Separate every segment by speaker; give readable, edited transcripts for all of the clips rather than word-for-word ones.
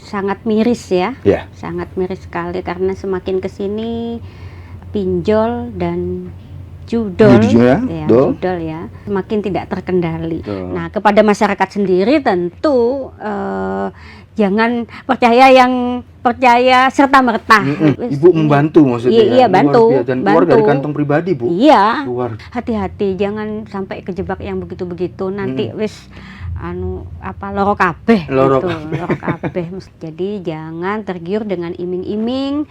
Speaker 1: sangat miris ya,
Speaker 2: Ya.
Speaker 1: sangat miris sekali karena semakin kesini pinjol dan judol judol ya semakin tidak terkendali. Nah, kepada masyarakat sendiri tentu jangan percaya serta merta.
Speaker 2: Ibu membantu maksudnya?
Speaker 1: Iya, bantu.
Speaker 2: Dan keluar dari kantong pribadi, Bu.
Speaker 1: Iya. Hati-hati, jangan sampai kejebak yang begitu-begitu. Nanti loro kabeh. Loro kabeh. Jadi jangan tergiur dengan iming-iming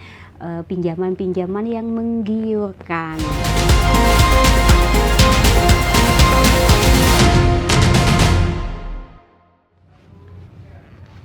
Speaker 1: pinjaman-pinjaman yang menggiurkan.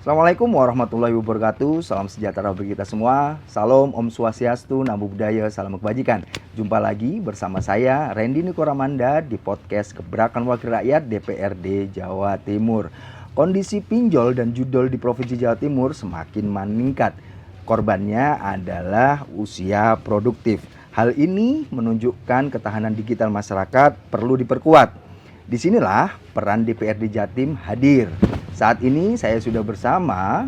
Speaker 2: Assalamualaikum warahmatullahi wabarakatuh. Salam sejahtera bagi kita semua. Salam, Om Swastiastu, Namo Buddhaya, salam kebajikan. Jumpa lagi bersama saya Randy Nikoramanda di podcast Gebrakan Wakil Rakyat DPRD Jawa Timur. Kondisi pinjol dan judol di Provinsi Jawa Timur semakin meningkat. Korbannya adalah usia produktif. Hal ini menunjukkan ketahanan digital masyarakat perlu diperkuat. Disinilah peran DPRD Jatim hadir. Saat ini saya sudah bersama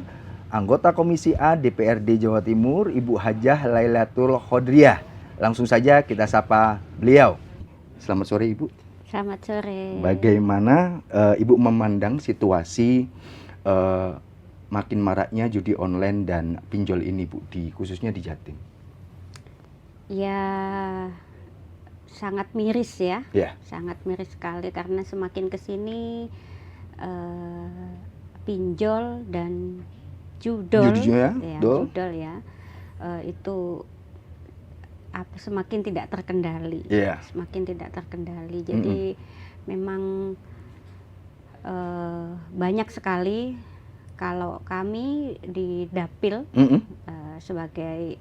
Speaker 2: anggota Komisi A DPRD Jawa Timur, Ibu Hajah Lailatul Khodriah. Langsung saja kita sapa beliau. Selamat sore, Ibu.
Speaker 1: Selamat sore.
Speaker 2: Bagaimana Ibu memandang situasi makin maraknya judi online dan pinjol ini, Bu, khususnya di Jatim?
Speaker 1: Ya, sangat miris ya. Sangat miris sekali karena semakin kesini pinjol dan judol itu semakin tidak terkendali. Semakin tidak terkendali. Jadi memang banyak sekali. Kalau kami di Dapil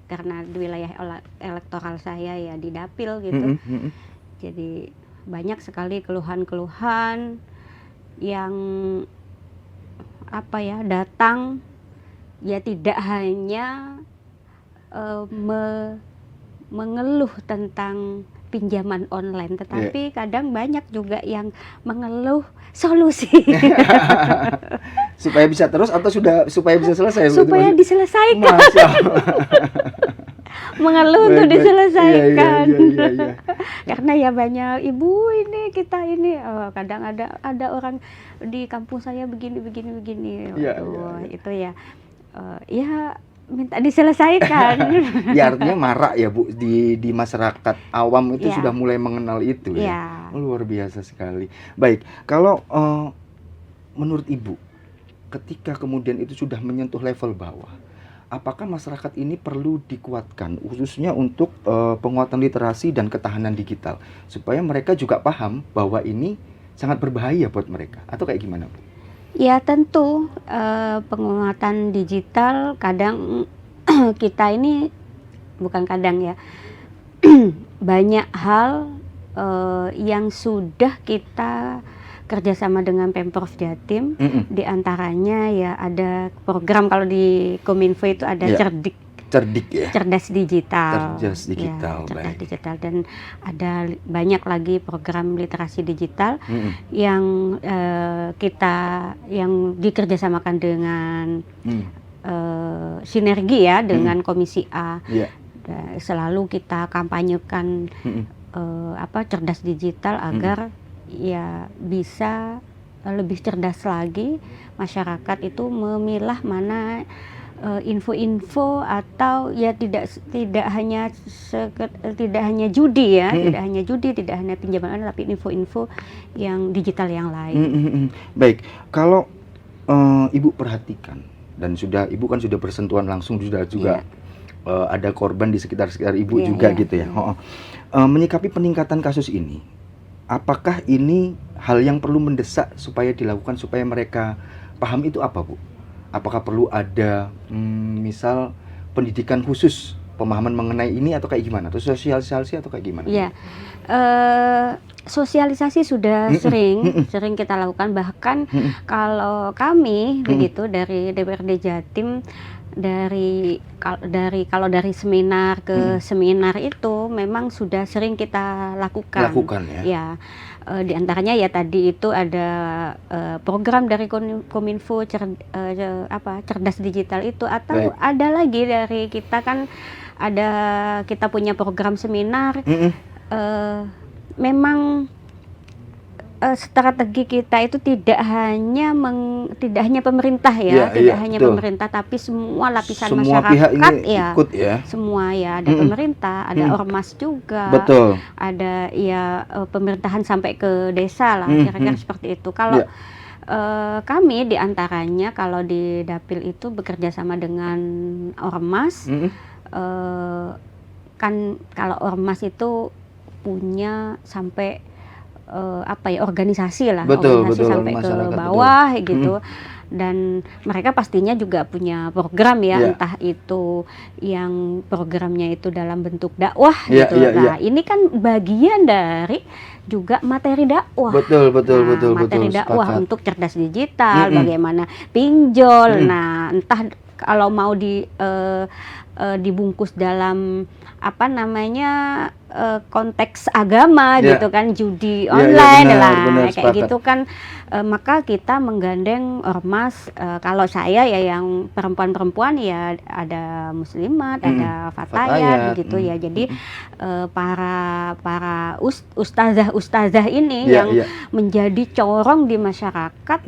Speaker 1: karena di wilayah elektoral saya ya di Dapil gitu. Jadi banyak sekali keluhan-keluhan yang datang ya, tidak hanya mengeluh tentang pinjaman online, tetapi kadang banyak juga yang mengeluh solusi.
Speaker 2: Supaya bisa terus atau supaya bisa selesai?
Speaker 1: Supaya diselesaikan. Mengeluh untuk diselesaikan. Karena ya banyak ibu kita ini kadang ada orang di kampung saya begini. Itu ya minta diselesaikan.
Speaker 2: Ya, artinya marak ya, Bu, di masyarakat awam itu sudah mulai mengenal itu ya. Luar biasa sekali. Baik, kalau menurut Ibu, ketika kemudian itu sudah menyentuh level bawah, apakah masyarakat ini perlu dikuatkan khususnya untuk penguatan literasi dan ketahanan digital supaya mereka juga paham bahwa ini sangat berbahaya buat mereka, atau kayak gimana, Bu?
Speaker 1: Ya tentu penguatan digital kadang kita ini bukan kadang ya banyak hal yang sudah kita kerjasama dengan Pemprov Jatim. Di antaranya ya ada program, kalau di Kominfo itu ada cerdas digital. Cerdas digital, dan ada banyak lagi program literasi digital yang yang dikerjasamakan dengan sinergi ya dengan Komisi A. Selalu kita kampanyekan cerdas digital agar ya bisa lebih cerdas lagi masyarakat itu memilah mana info-info atau ya tidak hanya judi ya, tidak hanya pinjaman online, tapi info-info yang digital yang lain.
Speaker 2: Baik, kalau Ibu perhatikan dan Ibu kan sudah bersentuhan langsung juga ada korban di sekitar Ibu juga gitu ya. Menyikapi peningkatan kasus ini, apakah ini hal yang perlu mendesak supaya dilakukan supaya mereka paham itu apa, Bu? Apakah perlu ada misal pendidikan khusus, pemahaman mengenai ini, atau kayak gimana? Atau sosialisasi atau kayak gimana?
Speaker 1: Ya, sosialisasi sudah sering kita lakukan. Bahkan kalau kami begitu dari DPRD Jatim, kalau dari seminar ke seminar itu memang sudah sering kita lakukan.
Speaker 2: Ya.
Speaker 1: Di antaranya ya tadi itu ada program dari Kominfo cerdas digital itu, atau
Speaker 2: Baik.
Speaker 1: ada lagi dari kita kan kita punya program seminar. Memang strategi kita itu tidak hanya pemerintah ya, tidak hanya
Speaker 2: betul.
Speaker 1: pemerintah, tapi semua lapisan
Speaker 2: Semua
Speaker 1: masyarakat
Speaker 2: pihak ini
Speaker 1: ya,
Speaker 2: ikut ya.
Speaker 1: semua ya, ada pemerintah, ada ormas juga,
Speaker 2: Betul.
Speaker 1: ada ya pemerintahan sampai ke desa lah, kira-kira seperti itu. Kalau kami diantaranya kalau di Dapil itu bekerja sama dengan ormas. Kan kalau ormas itu punya sampai organisasi lah, organisasi sampai ke bawah gitu. Dan mereka pastinya juga punya program ya, entah itu yang programnya itu dalam bentuk dakwah gitu. Nah, ini kan bagian dari juga materi dakwah.
Speaker 2: Betul.
Speaker 1: Materi dakwah untuk cerdas digital, bagaimana pinjol. Nah, entah kalau mau dibungkus dalam konteks agama gitu kan, judi online benar, kayak sepakat. Gitu kan, maka kita menggandeng ormas. Kalau saya ya yang perempuan ya ada muslimat, ada fatayat begitu ya. Jadi para ustazah ini yang menjadi corong di masyarakat,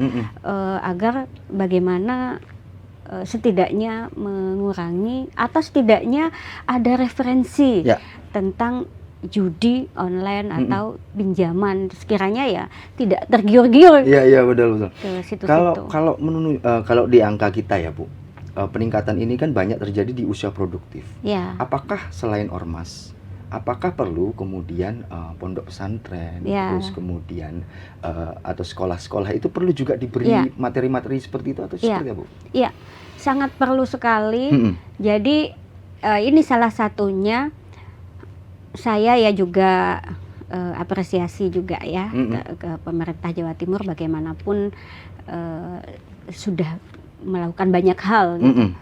Speaker 1: agar bagaimana setidaknya mengurangi atau setidaknya ada referensi tentang judi online atau pinjaman, sekiranya ya tidak tergiur-giur.
Speaker 2: Iya betul.
Speaker 1: Ke situ-situ.
Speaker 2: Kalau di angka kita ya Bu, peningkatan ini kan banyak terjadi di usia produktif.
Speaker 1: Ya.
Speaker 2: Apakah selain ormas, apakah perlu kemudian pondok pesantren, terus kemudian atau sekolah-sekolah itu perlu juga diberi materi-materi seperti itu atau seperti apa Bu? Iya,
Speaker 1: sangat perlu sekali. Jadi ini salah satunya saya ya juga apresiasi juga ya ke pemerintah Jawa Timur, bagaimanapun sudah melakukan banyak hal gitu.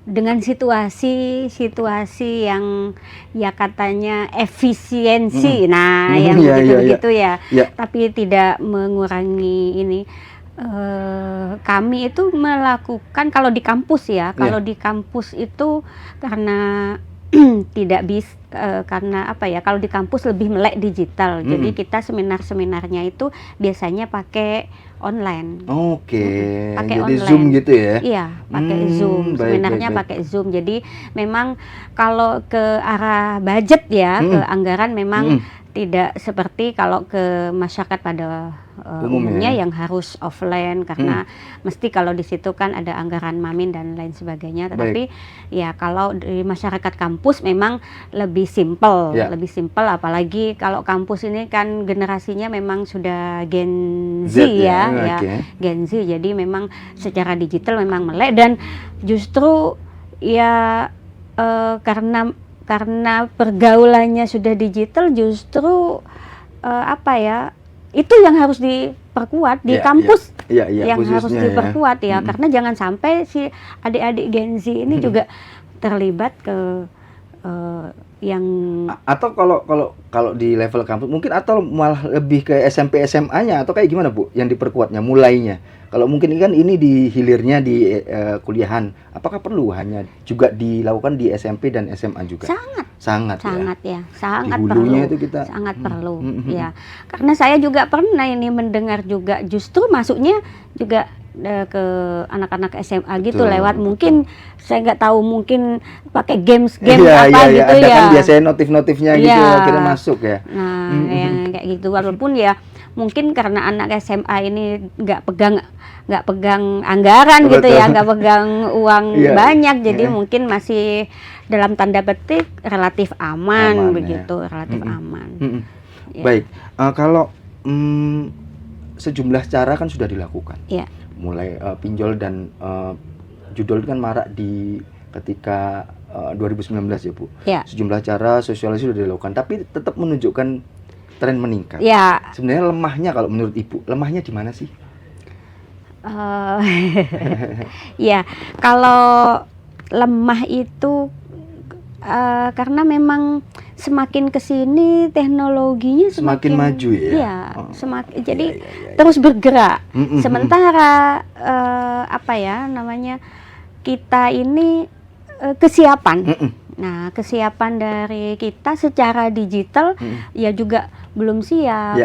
Speaker 1: Dengan situasi yang ya katanya efisiensi, yang begitu ya, tapi tidak mengurangi ini. Kami itu melakukan kalau di kampus ya, kalau di kampus itu karena karena kalau di kampus lebih melek digital, jadi kita seminar-seminarnya itu biasanya pakai online.
Speaker 2: Pakai
Speaker 1: online.
Speaker 2: Zoom gitu ya?
Speaker 1: Iya, pakai Zoom. Seminarnya pakai Zoom. Jadi memang kalau ke arah budget ya, ke anggaran memang tidak seperti kalau ke masyarakat pada umumnya yang harus offline, karena mesti kalau di situ kan ada anggaran mamin dan lain sebagainya. Tetapi ya kalau di masyarakat kampus memang lebih simpel, apalagi kalau kampus ini kan generasinya memang sudah Gen Z ya, Gen Z. Jadi memang secara digital memang melek, dan justru ya karena pergaulannya sudah digital, justru itu yang harus diperkuat di kampus, yang harus diperkuat karena jangan sampai si adik-adik Gen Z ini juga terlibat ke yang
Speaker 2: atau kalau di level kampus mungkin, atau malah lebih ke SMP SMA-nya, atau kayak gimana Bu yang diperkuatnya mulainya? Kalau mungkin kan ini di hilirnya di kuliahan, apakah perlu hanya juga dilakukan di SMP dan SMA juga? Sangat perlu. Itu kita
Speaker 1: sangat perlu ya, karena saya juga pernah ini mendengar juga, justru masuknya juga ke anak-anak SMA gitu. Betul, lewat mungkin saya nggak tahu, mungkin pakai game gitu
Speaker 2: ada
Speaker 1: ya.
Speaker 2: Kan biasanya notif-notifnya gitu akhirnya masuk ya.
Speaker 1: Nah, yang kayak gitu, walaupun ya mungkin karena anak SMA ini nggak pegang anggaran gitu ya, nggak pegang uang banyak, jadi mungkin masih dalam tanda petik relatif aman begitu, relatif aman.
Speaker 2: Baik, kalau sejumlah cara kan sudah dilakukan. Mulai pinjol dan judul kan marak di ketika 2019 ya Bu. Sejumlah cara sosialisasi sudah dilakukan, tapi tetap menunjukkan tren meningkat. Sebenarnya lemahnya, kalau menurut Ibu, lemahnya di mana sih?
Speaker 1: Ya, kalau lemah itu karena memang semakin kesini teknologinya
Speaker 2: semakin maju ya.
Speaker 1: Iya, semakin jadi terus bergerak. Sementara apa ya namanya, kita ini kesiapan. Nah, kesiapan dari kita secara digital ya juga belum siap.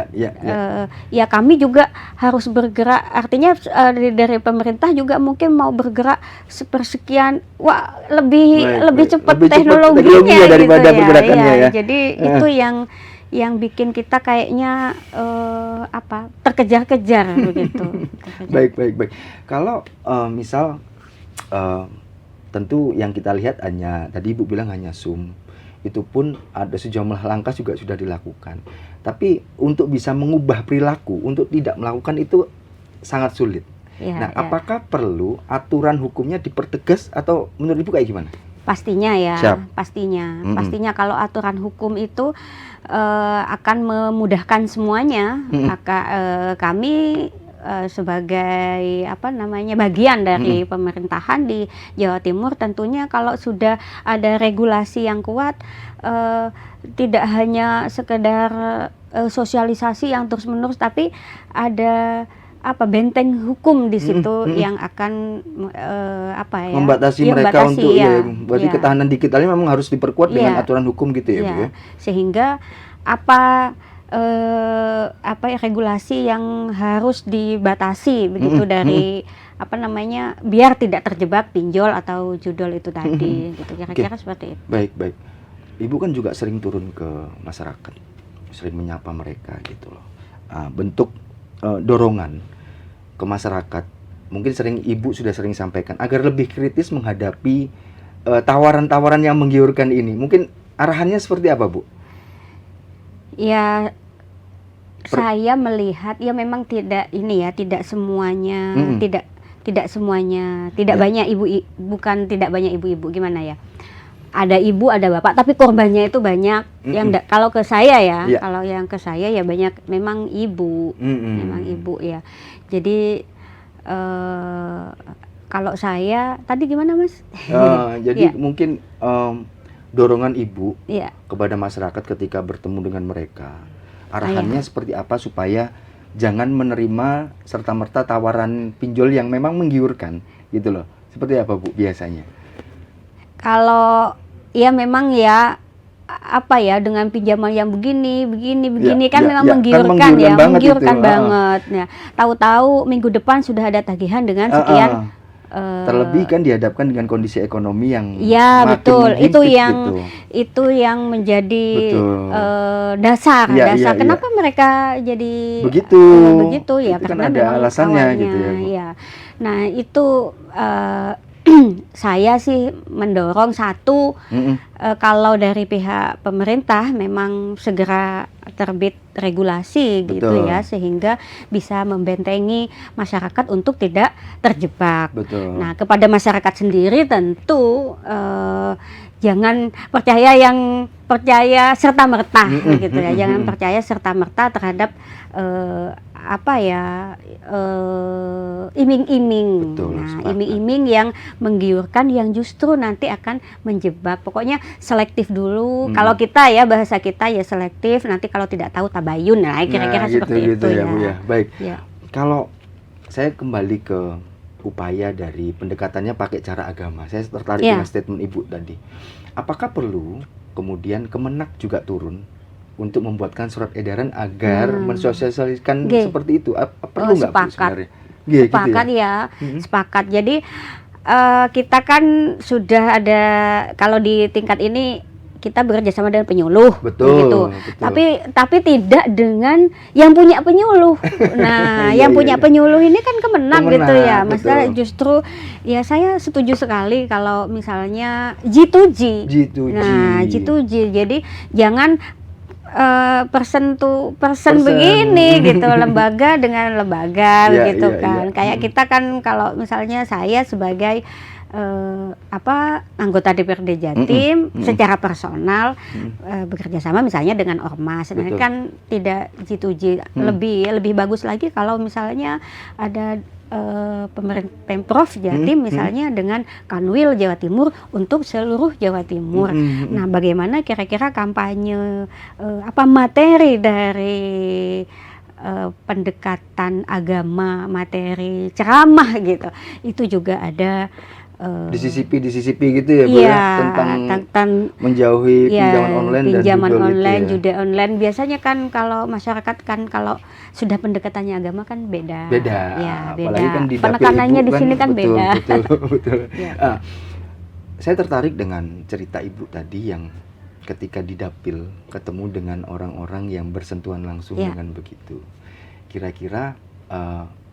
Speaker 1: Ya kami juga harus bergerak. Artinya dari pemerintah juga mungkin mau bergerak sepersekian, lebih cepat teknologinya
Speaker 2: daripada
Speaker 1: gitu
Speaker 2: pergerakannya ya.
Speaker 1: Jadi itu yang bikin kita kayaknya terkejar-kejar begitu.
Speaker 2: Baik. Kalau misal tentu yang kita lihat hanya, tadi Ibu bilang hanya Zoom, itu pun ada sejumlah langkah juga sudah dilakukan. Tapi untuk bisa mengubah perilaku, untuk tidak melakukan itu sangat sulit. Apakah perlu aturan hukumnya dipertegas atau menurut Ibu kayak gimana?
Speaker 1: Pastinya ya, pastinya kalau aturan hukum itu akan memudahkan semuanya. Kami sebagai bagian dari pemerintahan di Jawa Timur, tentunya kalau sudah ada regulasi yang kuat, tidak hanya sekedar sosialisasi yang terus-menerus, tapi ada benteng hukum di situ yang akan
Speaker 2: membatasi mereka untuk berarti ketahanan digitalnya memang harus diperkuat dengan aturan hukum gitu ya, Bu ya.
Speaker 1: Sehingga regulasi yang harus dibatasi begitu dari biar tidak terjebak pinjol atau judol itu tadi gitu, kira-kira seperti itu.
Speaker 2: Baik. Ibu kan juga sering turun ke masyarakat, sering menyapa mereka gitu loh. Bentuk dorongan ke masyarakat mungkin Ibu sudah sering sampaikan agar lebih kritis menghadapi tawaran-tawaran yang menggiurkan ini. Mungkin arahannya seperti apa, Bu?
Speaker 1: Ya, saya melihat ya memang tidak semuanya, tidak banyak ibu-ibu, gimana ya? Ada ibu, ada bapak, tapi korbannya itu banyak. Kalau ke saya ya, kalau yang ke saya ya banyak memang ibu, memang ibu ya. Jadi kalau saya tadi gimana, Mas?
Speaker 2: Jadi mungkin dorongan Ibu kepada masyarakat ketika bertemu dengan mereka, arahannya seperti apa supaya jangan menerima serta-merta tawaran pinjol yang memang menggiurkan gitu loh. Seperti apa, Bu, biasanya?
Speaker 1: Kalau ya memang ya dengan pinjaman yang begini kan memang menggiurkan banget. Ya, tahu-tahu minggu depan sudah ada tagihan dengan sekian.
Speaker 2: Terlebih kan dihadapkan dengan kondisi ekonomi yang
Speaker 1: betul, itu yang menjadi dasar. Kenapa mereka jadi begitu ya,
Speaker 2: itu
Speaker 1: karena
Speaker 2: kan ada alasannya gitu ya.
Speaker 1: Nah itu saya sih mendorong kalau dari pihak pemerintah memang segera terbit regulasi gitu ya, sehingga bisa membentengi masyarakat untuk tidak terjebak. Nah, kepada masyarakat sendiri tentu jangan percaya serta-merta gitu ya. Jangan percaya serta-merta terhadap iming-iming. Iming-iming yang menggiurkan, yang justru nanti akan menjebak. Pokoknya selektif dulu. Kalau kita ya, bahasa kita ya selektif, nanti kalau tidak tahu tabayun. Nah, kira-kira seperti itu ya,
Speaker 2: Bu ya. Baik. Kalau saya kembali ke upaya dari pendekatannya pakai cara agama, saya tertarik dengan statement Ibu tadi. Apakah perlu kemudian Kemenak juga turun untuk membuatkan surat edaran agar mensosialisasikan seperti itu? Perlu nggak, Bu, sebenarnya?
Speaker 1: Sepakat ya, sepakat. Jadi kita kan sudah ada, kalau di tingkat ini kita bekerja sama dengan penyuluh, betul. Tapi tidak dengan yang punya penyuluh. Nah, yang punya penyuluh ini kan Kemenak gitu ya. Masalah justru ya saya setuju sekali kalau misalnya G2G. Nah, G2G. Jadi jangan person to person begini gitu, lembaga dengan lembaga gitu kan. Kayak kita kan kalau misalnya saya sebagai anggota DPRD Jatim secara personal bekerja sama misalnya dengan ormas, kan tidak G2G. Lebih bagus lagi kalau misalnya ada pemerintah Pemprov Jatim misalnya dengan Kanwil Jawa Timur untuk seluruh Jawa Timur. Nah, bagaimana kira-kira kampanye materi dari pendekatan agama, materi ceramah gitu, itu juga ada
Speaker 2: disisipi gitu ya Bu ya, tentang menjauhi pinjaman online dan
Speaker 1: judi online. Biasanya kan kalau masyarakat kan kalau sudah pendekatannya agama kan beda. Ya,
Speaker 2: apalagi kan di
Speaker 1: penekanannya di sini kan beda.
Speaker 2: Betul. Ya. Saya tertarik dengan cerita Ibu tadi yang ketika di dapil ketemu dengan orang-orang yang bersentuhan langsung dengan begitu. Kira-kira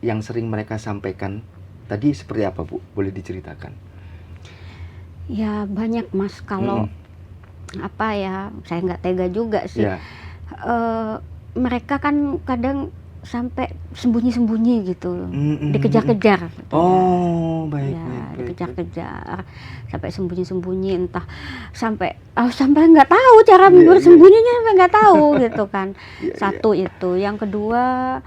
Speaker 2: yang sering mereka sampaikan tadi seperti apa Bu? Boleh diceritakan?
Speaker 1: Ya banyak Mas, kalau saya nggak tega juga sih. Mereka kan kadang sampai sembunyi-sembunyi gitu, dikejar-kejar.
Speaker 2: Oh, baik.
Speaker 1: Dikejar-kejar, sampai sembunyi-sembunyi, entah sampai nggak tahu cara bersembunyinya, sampai nggak tahu gitu kan. Satu itu, yang kedua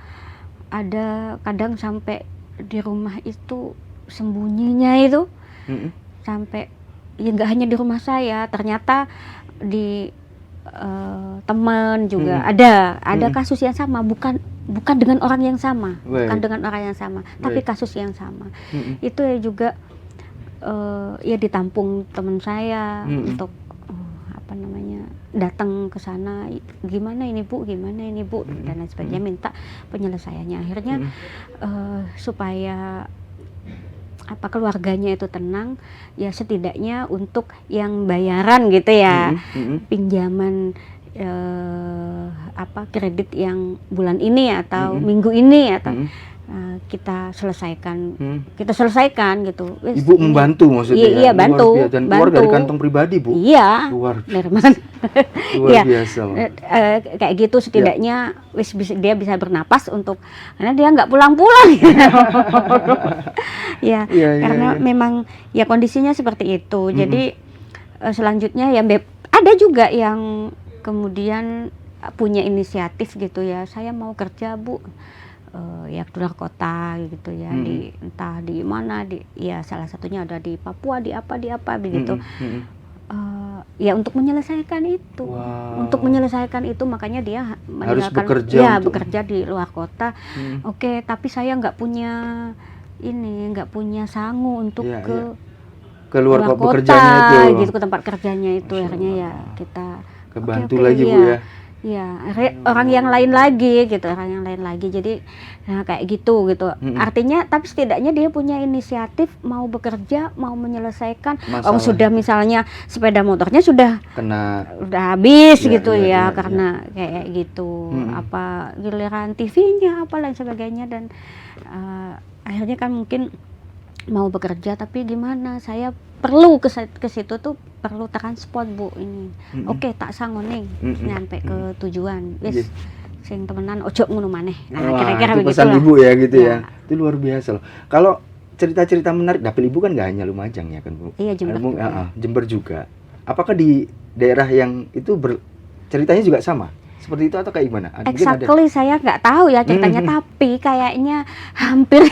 Speaker 1: ada kadang sampai di rumah itu sembunyinya itu sampai ya nggak hanya di rumah saya, ternyata di teman juga ada kasus yang sama, bukan dengan orang yang sama, tapi kasus yang sama. Itu ya juga ya ditampung teman saya untuk datang ke sana, gimana ini Bu, dan lain sebagainya, minta penyelesaiannya. Akhirnya supaya keluarganya itu tenang, ya setidaknya untuk yang bayaran gitu ya, pinjaman kredit yang bulan ini atau minggu ini atau kita selesaikan gitu.
Speaker 2: Ibu membantu maksudnya?
Speaker 1: Iya, bantu.
Speaker 2: Dan keluar dari kantong pribadi Bu?
Speaker 1: Iya.
Speaker 2: Luar
Speaker 1: Luar
Speaker 2: biasa.
Speaker 1: Kayak gitu setidaknya dia bisa bernapas karena dia nggak pulang-pulang. Karena memang ya kondisinya seperti itu. Jadi selanjutnya ya ada juga yang kemudian punya inisiatif gitu ya, saya mau kerja Bu. Ya keluar kota gitu ya, entah di mana, salah satunya ada di Papua, di apa begitu. Ya untuk menyelesaikan itu, makanya dia
Speaker 2: harus bekerja
Speaker 1: di luar kota. Oke, tapi saya nggak punya sangu untuk ke luar kota gitu, ke tempat kerjanya itu. Akhirnya ya kita
Speaker 2: kebantu lagi Bu ya.
Speaker 1: Ya, orang yang lain lagi. Jadi kayak gitu. Artinya, tapi setidaknya dia punya inisiatif mau bekerja, mau menyelesaikan. Sudah misalnya sepeda motornya sudah habis karena kayak gitu. Giliran TV-nya apa lain sebagainya, dan akhirnya kan mungkin mau bekerja, tapi gimana, saya perlu ke situ tuh, perlu transport Bu ini. Oke, tak sanggup nyampe ke tujuan. Wis sing temenan ojo ngono maneh. Kira-kira begitu
Speaker 2: pesan Ibu ya gitu ya. Itu luar biasa loh. Kalau cerita-cerita menarik, dapil Ibu kan nggak hanya Lumajang ya kan Bu?
Speaker 1: Iya, Jember.
Speaker 2: Jember juga. Apakah di daerah yang itu ceritanya juga sama? Seperti itu atau kayak gimana?
Speaker 1: Exactly, saya nggak tahu ya ceritanya, tapi kayaknya hampir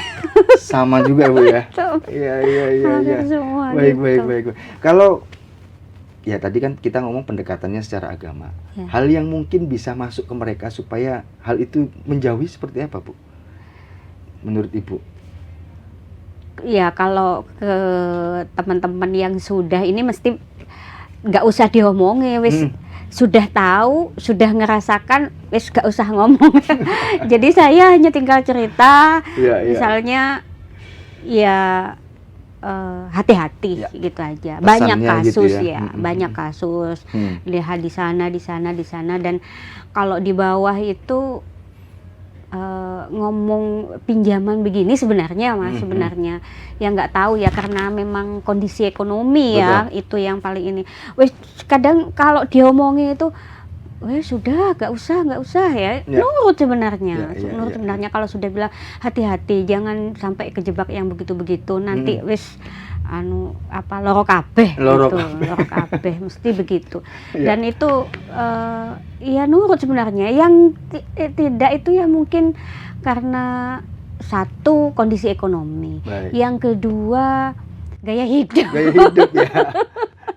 Speaker 2: sama juga Bu ya. Iya.
Speaker 1: Semua
Speaker 2: baik. Kalau ya tadi kan kita ngomong pendekatannya secara agama. Hal yang mungkin bisa masuk ke mereka supaya hal itu menjauhi seperti apa Bu? Menurut Ibu?
Speaker 1: Ya kalau ke teman-teman yang sudah ini mesti nggak usah diomongin, wis. Sudah tahu, sudah ngerasakan, wis gak usah ngomong. Jadi saya hanya tinggal cerita, misalnya ya hati-hati gitu aja. Banyak kasus gitu ya. Banyak kasus. Lihat di sana, dan kalau di bawah itu ngomong pinjaman begini sebenarnya Mas, sebenarnya ya nggak tahu ya, karena memang kondisi ekonomi ya. Betul. Itu yang paling ini. Wes kadang kalau diomongin itu sudah nggak usah ya. Nurut sebenarnya. Sebenarnya kalau sudah bilang hati-hati, jangan sampai kejebak yang begitu-begitu, nanti wes loro kabeh mesti begitu. Dan itu ya nurut sebenarnya. Yang tidak itu ya mungkin karena satu kondisi ekonomi,
Speaker 2: Baik.
Speaker 1: yang kedua gaya hidup.
Speaker 2: Gaya hidup ya.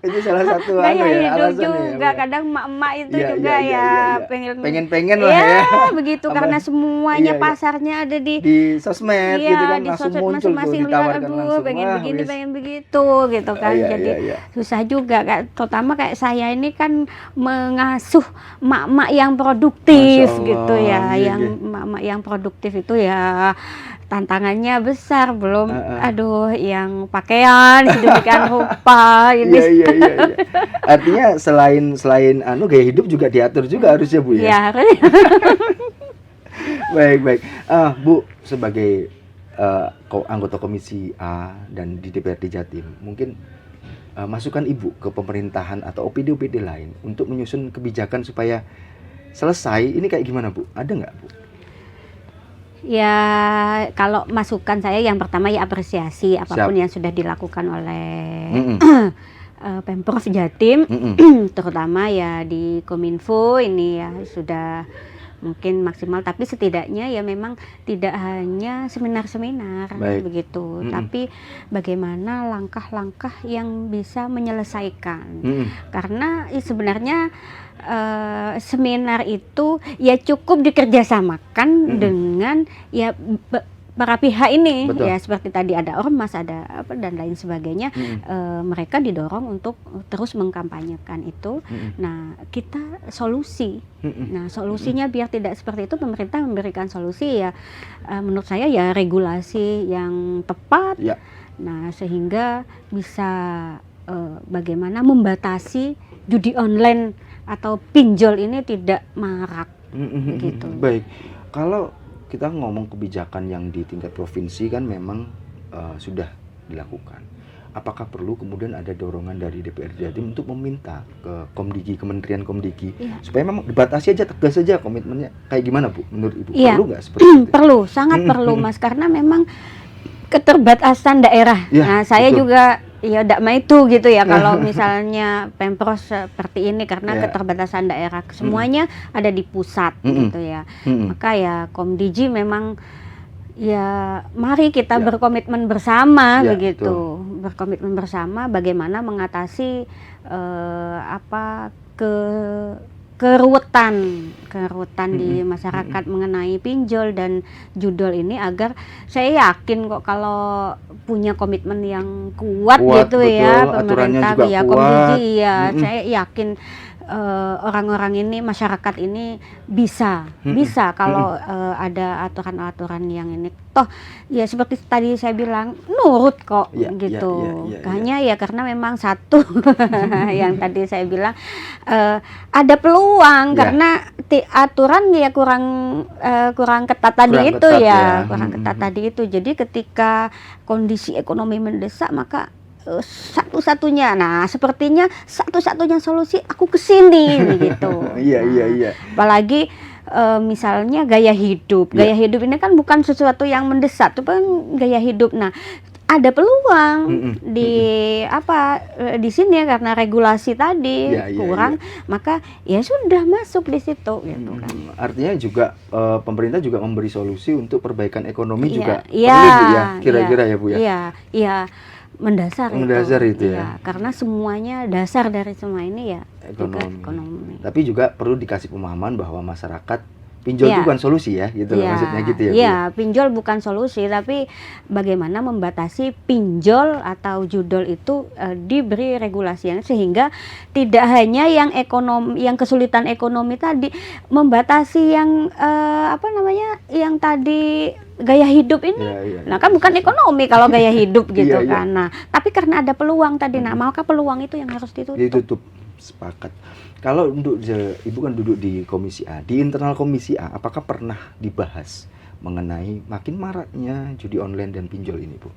Speaker 2: Itu salah satu
Speaker 1: Gaya hidup
Speaker 2: alasannya
Speaker 1: juga,
Speaker 2: ya.
Speaker 1: kadang emak-emak itu
Speaker 2: Iya,
Speaker 1: juga
Speaker 2: iya, iya, iya.
Speaker 1: pengen
Speaker 2: Pengen-pengen lah
Speaker 1: ya,
Speaker 2: ya.
Speaker 1: begitu
Speaker 2: Apa-
Speaker 1: karena semuanya
Speaker 2: iya, iya.
Speaker 1: pasarnya ada di
Speaker 2: Di sosmed
Speaker 1: iya,
Speaker 2: gitu kan
Speaker 1: di
Speaker 2: langsung
Speaker 1: sosmed
Speaker 2: muncul tuh
Speaker 1: masing-masing lihat,
Speaker 2: ditawarkan
Speaker 1: aduh
Speaker 2: langsung.
Speaker 1: pengen
Speaker 2: Wah,
Speaker 1: begini,
Speaker 2: wis.
Speaker 1: pengen begitu gitu kan.
Speaker 2: Iya,
Speaker 1: Jadi
Speaker 2: iya, iya.
Speaker 1: susah juga, terutama kayak saya ini kan mengasuh mak-mak yang produktif
Speaker 2: Masya Allah,
Speaker 1: gitu ya,
Speaker 2: iya,
Speaker 1: yang
Speaker 2: iya.
Speaker 1: mak-mak yang produktif itu ya tantangannya besar, belum aduh yang pakaian sedemikian rupa ini.
Speaker 2: Iya, iya, iya, iya. Artinya selain gaya hidup juga diatur juga harusnya Bu ya.
Speaker 1: Ya,
Speaker 2: Baik, baik. Bu, sebagai anggota Komisi A dan di DPRD Jatim, mungkin masukan Ibu ke pemerintahan atau OPD-OPD lain untuk menyusun kebijakan supaya selesai, ini kayak gimana Bu? Ada nggak Bu?
Speaker 1: ya kalau masukan saya yang pertama ya apresiasi apapun yang sudah dilakukan oleh Pemprov Jatim, terutama ya di Kominfo ini ya sudah mungkin maksimal, tapi setidaknya ya memang tidak hanya seminar-seminar begitu, tapi bagaimana langkah-langkah yang bisa menyelesaikan. Karena sebenarnya seminar itu ya cukup dikerjasamakan dengan ya para pihak ini. Betul. Ya seperti tadi ada ormas, ada apa dan lain sebagainya. Mereka didorong untuk terus mengkampanyekan itu. Nah, kita solusi. Nah, solusinya biar tidak seperti itu, pemerintah memberikan solusi ya menurut saya ya regulasi yang tepat. Ya. Nah, sehingga bisa bagaimana membatasi judi online atau pinjol ini tidak marak gitu.
Speaker 2: Baik, kalau kita ngomong kebijakan yang di tingkat provinsi kan memang sudah dilakukan. Apakah perlu kemudian ada dorongan dari DPRD Jatim untuk meminta ke Komdigi, Kementerian Komdigi, supaya memang dibatasi aja, tegas saja komitmennya? Kayak gimana Bu? Menurut Ibu perlu nggak seperti itu?
Speaker 1: Perlu, sangat perlu Mas, karena memang keterbatasan daerah. Nah, saya betul. Juga ya tidak mau itu gitu ya kalau misalnya Pemprov seperti ini karena keterbatasan daerah semuanya ada di pusat gitu ya. Maka ya Komdigi memang ya mari kita berkomitmen bersama begitu. Betul. Berkomitmen bersama bagaimana mengatasi keruwetan di masyarakat mengenai pinjol dan judol ini, agar saya yakin kok kalau punya komitmen yang kuat gitu betul, ya pemerintah ya Komdigi ya saya yakin orang-orang ini, masyarakat ini bisa kalau ada aturan-aturan yang ini toh ya seperti tadi saya bilang nurut kok gitu. Hanya ya karena memang satu yang tadi saya bilang ada peluang karena aturan ya kurang ketat tadi itu ya kurang ketat tadi itu. Jadi ketika kondisi ekonomi mendesak maka satu-satunya, nah sepertinya satu-satunya solusi aku kesini begitu. Iya. Apalagi misalnya gaya hidup ini kan bukan sesuatu yang mendesak, itu kan gaya hidup. Nah ada peluang di sini ya karena regulasi tadi kurang, maka ya sudah masuk di situ gitu kan.
Speaker 2: Artinya juga pemerintah juga memberi solusi untuk perbaikan ekonomi juga perlu ya kira-kira ya Bu ya. Iya. Mendasar itu ya. Karena semuanya dasar dari semua ini ya ekonomi. Tapi juga perlu dikasih pemahaman bahwa masyarakat pinjol itu bukan solusi ya, gitu loh maksudnya gitu ya. Iya,
Speaker 1: pinjol bukan solusi, tapi bagaimana membatasi pinjol atau judol itu diberi regulasi yang sehingga tidak hanya yang kesulitan ekonomi tadi, membatasi yang yang tadi gaya hidup ini. Nah, kan bukan ekonomi kalau gaya hidup gitu kan. Nah, tapi karena ada peluang tadi, maka peluang itu yang harus ditutup.
Speaker 2: Sepakat. Kalau untuk Ibu kan duduk di Komisi A, di internal Komisi A, apakah pernah dibahas mengenai makin maraknya judi online dan pinjol ini, Bu?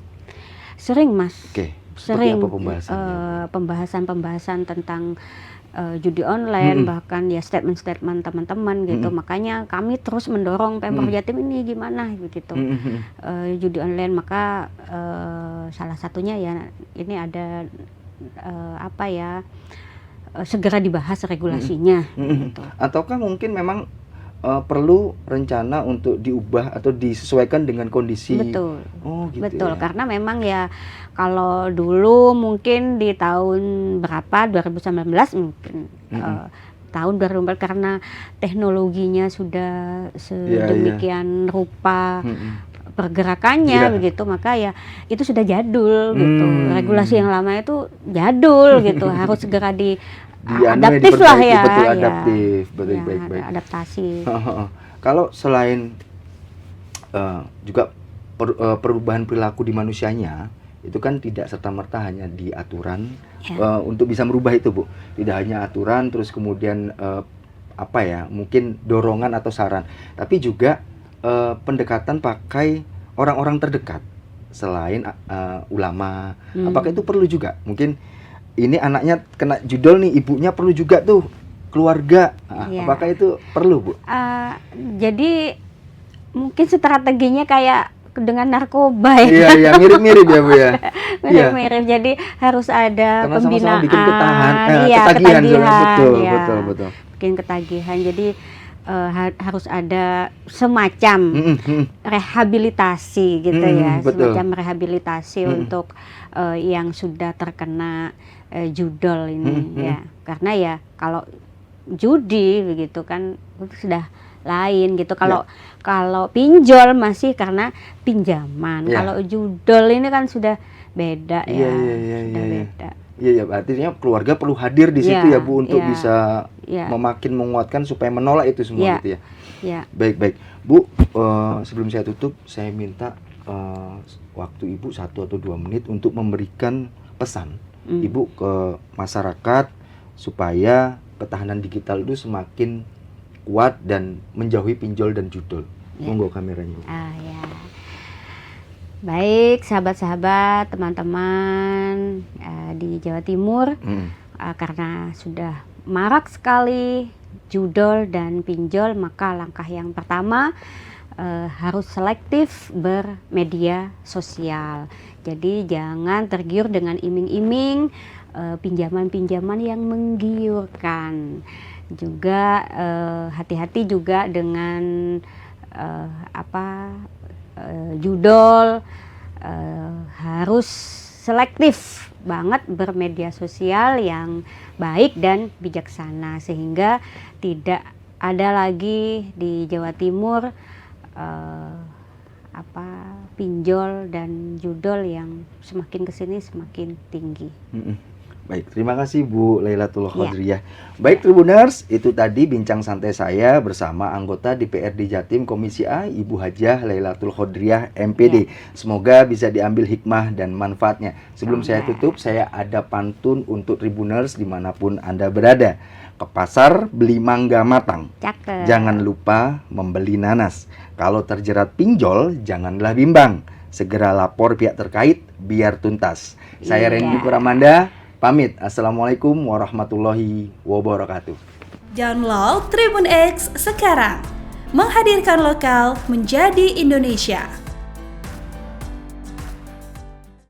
Speaker 1: Sering, Mas.
Speaker 2: Sering. Apa pembahasannya?
Speaker 1: Pembahasan tentang judi online, bahkan ya statement-statement teman-teman gitu. Makanya kami terus mendorong Pemprov Jatim ini gimana begitu. Judi online, maka salah satunya ya ini ada segera dibahas regulasinya.
Speaker 2: Ataukah mungkin memang perlu rencana untuk diubah atau disesuaikan dengan kondisi.
Speaker 1: Betul.
Speaker 2: Oh gitu.
Speaker 1: Betul,
Speaker 2: ya.
Speaker 1: karena memang ya kalau dulu mungkin di tahun berapa 2019 mungkin tahun 2019 karena teknologinya sudah sedemikian rupa pergerakannya begitu, maka ya itu sudah jadul gitu. Regulasi yang lama itu jadul gitu, harus segera adaptif lah ya.
Speaker 2: Betul, adaptif. Betul,
Speaker 1: ya,
Speaker 2: baik.
Speaker 1: Adaptasi.
Speaker 2: Kalau selain juga perubahan perilaku di manusianya, itu kan tidak serta-merta hanya di aturan untuk bisa merubah itu, Bu. Tidak hanya aturan, terus kemudian mungkin dorongan atau saran, tapi juga pendekatan pakai orang-orang terdekat selain ulama. Apakah itu perlu juga? Mungkin ini anaknya kena judol nih, ibunya perlu juga tuh keluarga. Apakah itu perlu, Bu?
Speaker 1: Jadi mungkin strateginya kayak dengan narkoba
Speaker 2: ya. Iya, mirip-mirip ya, Bu ya.
Speaker 1: Mirip-mirip. Jadi harus ada
Speaker 2: karena
Speaker 1: pembinaan.
Speaker 2: Sama-sama bikin
Speaker 1: ketagihan.
Speaker 2: Betul.
Speaker 1: Bikin ketagihan. Jadi harus ada semacam rehabilitasi gitu ya,
Speaker 2: betul.
Speaker 1: semacam rehabilitasi untuk yang sudah terkena judol ini ya, karena ya kalau judi begitu kan itu sudah lain gitu. Kalau pinjol masih karena pinjaman, kalau judol ini kan sudah beda ya, beda.
Speaker 2: Iya, artinya keluarga perlu hadir di situ ya, Bu, untuk bisa memakin menguatkan supaya menolak itu semua gitu ya. Baik. Bu, sebelum saya tutup, saya minta waktu Ibu 1 atau 2 menit untuk memberikan pesan Ibu ke masyarakat supaya ketahanan digital itu semakin kuat dan menjauhi pinjol dan judol. Monggo kameranya.
Speaker 1: Baik, sahabat-sahabat, teman-teman di Jawa Timur, karena sudah marak sekali judol dan pinjol, maka langkah yang pertama harus selektif bermedia sosial. Jadi jangan tergiur dengan iming-iming pinjaman-pinjaman yang menggiurkan. Juga hati-hati juga dengan judol, harus selektif banget bermedia sosial yang baik dan bijaksana sehingga tidak ada lagi di Jawa Timur pinjol dan judol yang semakin kesini semakin tinggi.
Speaker 2: Baik, terima kasih Bu Lailatul Khodriyah. Baik Tribuners, itu tadi bincang santai saya bersama anggota DPRD Jatim Komisi A, Ibu Hajah Lailatul Khodriyah MPD. Semoga bisa diambil hikmah dan manfaatnya. Sebelum saya tutup, saya ada pantun untuk Tribuners dimanapun Anda berada. Ke pasar beli mangga matang, jangan lupa membeli nanas. Kalau terjerat pinjol, janganlah bimbang. Segera lapor pihak terkait biar tuntas. Saya Randy Kuramanda. Pamit. Assalamualaikum warahmatullahi wabarakatuh.
Speaker 3: Download Tribun X sekarang. Menghadirkan lokal menjadi Indonesia.